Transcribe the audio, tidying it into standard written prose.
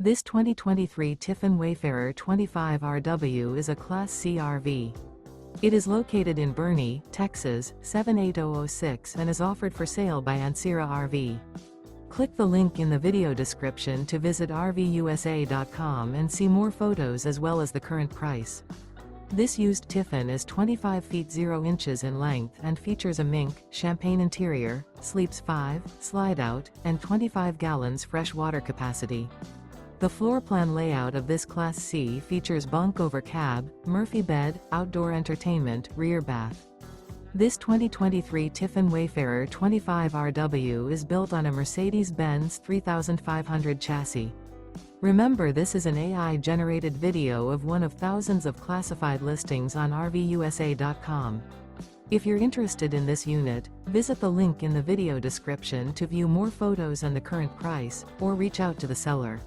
This 2023 Tiffin Wayfarer 25RW is a Class C RV. It is located in Boerne, Texas, 78006 and is offered for sale by Ancira RV. Click the link in the video description to visit RVUSA.com and see more photos as well as the current price. This used Tiffin is 25 feet 0 inches in length and features a Mink, champagne interior, sleeps 5, slide-out, and 25 gallons fresh water capacity. The floor plan layout of this Class C features bunk over cab, Murphy bed, outdoor entertainment, rear bath. This 2023 Tiffin Wayfarer 25RW is built on a Mercedes-Benz 3500 chassis. Remember, this is an AI-generated video of one of thousands of classified listings on RVUSA.com. If you're interested in this unit, visit the link in the video description to view more photos and the current price, or reach out to the seller.